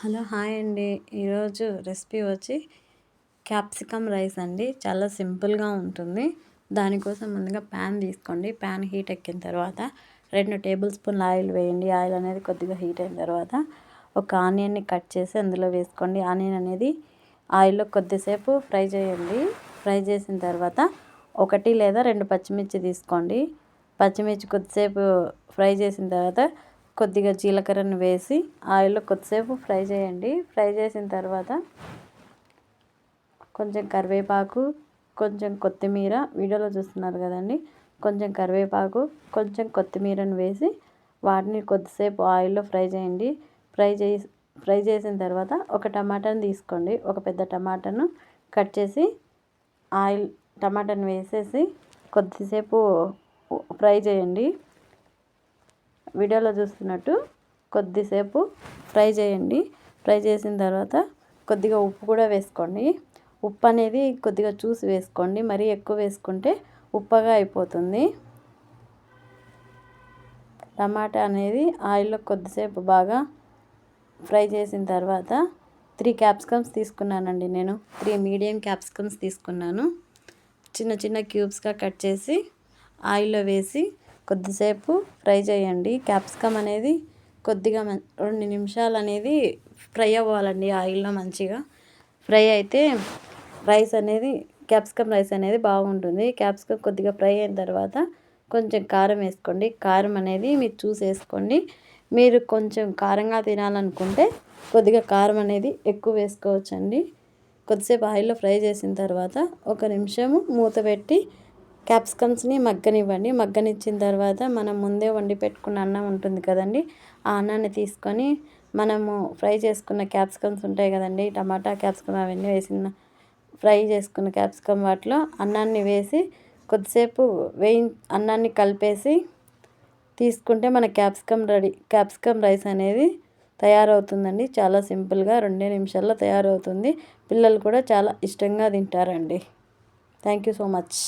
Hello hi అండి. ఈరోజు recipe వచ్చి క్యాప్సికమ్ రైస్ అండి. చాలా సింపుల్గా ఉంటుంది. దానికోసం ముందుగా ప్యాన్ తీసుకోండి. ప్యాన్ హీట్ ఎక్కిన తర్వాత 2 టేబుల్ స్పూన్ల ఆయిల్ వేయండి. ఆయిల్ అనేది కొద్దిగా హీట్ అయిన తర్వాత ఒక ఆనియన్ని కట్ చేసి అందులో వేసుకోండి. ఆనియన్ అనేది ఆయిల్లో కొద్దిసేపు ఫ్రై చేయండి. ఫ్రై చేసిన తర్వాత 1 లేదా 2 పచ్చిమిర్చి తీసుకోండి. పచ్చిమిర్చి కొద్దిసేపు ఫ్రై చేసిన తర్వాత కొద్దిగా జీలకర్రను వేసి ఆయిల్లో కొద్దిసేపు ఫ్రై చేయండి. ఫ్రై చేసిన తర్వాత కొంచెం కరివేపాకు, కొంచెం కొత్తిమీర, వీడియోలో చూస్తున్నారు కదండి, కొంచెం కరివేపాకు, కొంచెం కొత్తిమీరను వేసి వాటిని కొద్దిసేపు ఆయిల్లో ఫ్రై చేయండి. ఫ్రై చేసిన తర్వాత ఒక టమాటాను తీసుకోండి. ఒక పెద్ద టమాటాను కట్ చేసి టమాటాను వేసేసి కొద్దిసేపు ఫ్రై చేయండి. వీడియోలో చూస్తున్నట్టు కొద్దిసేపు ఫ్రై చేయండి. ఫ్రై చేసిన తర్వాత కొద్దిగా ఉప్పు కూడా వేసుకోండి. ఉప్పు అనేది కొద్దిగా చూసి వేసుకోండి. మరీ ఎక్కువ వేసుకుంటే ఉప్పగా అయిపోతుంది. టమాటా అనేది ఆయిల్లో కొద్దిసేపు బాగా ఫ్రై చేసిన తర్వాత 3 క్యాప్సికమ్స్ తీసుకున్నానండి. నేను 3 మీడియం క్యాప్సికమ్స్ తీసుకున్నాను. చిన్న చిన్న క్యూబ్స్గా కట్ చేసి ఆయిల్లో వేసి కొద్దిసేపు ఫ్రై చేయండి. క్యాప్సికమ్ అనేది కొద్దిగా 2 నిమిషాలు అనేది ఫ్రై అవ్వాలండి ఆయిల్లో. మంచిగా ఫ్రై అయితే క్యాప్సికమ్ రైస్ అనేది బాగుంటుంది. క్యాప్సికమ్ కొద్దిగా ఫ్రై అయిన తర్వాత కొంచెం కారం వేసుకోండి. కారం అనేది మీరు చూసి వేసుకోండి. మీరు కొంచెం కారంగా తినాలనుకుంటే కొద్దిగా కారం అనేది ఎక్కువ వేసుకోవచ్చండి. కొద్దిసేపు ఆయిల్లో ఫ్రై చేసిన తర్వాత 1 నిమిషము మూత పెట్టి క్యాప్సికమ్స్ని మగ్గనివ్వండి. మగ్గనిచ్చిన తర్వాత మనం ముందే వండి పెట్టుకున్న అన్నం ఉంటుంది కదండి, ఆ అన్నాన్ని తీసుకొని మనము ఫ్రై చేసుకున్న క్యాప్సికమ్స్ ఉంటాయి కదండి, టమాటా, క్యాప్సికమ్ అవన్నీ వేసిన ఫ్రై చేసుకున్న క్యాప్సికమ్ వాటిలో అన్నాన్ని వేసి కొద్దిసేపు అన్నాన్ని కలిపేసి తీసుకుంటే మన క్యాప్సికమ్ రైస్ అనేది తయారవుతుందండి. చాలా సింపుల్గా 2 నిమిషాల్లో తయారవుతుంది. పిల్లలు కూడా చాలా ఇష్టంగా తింటారండి. Thank you so much.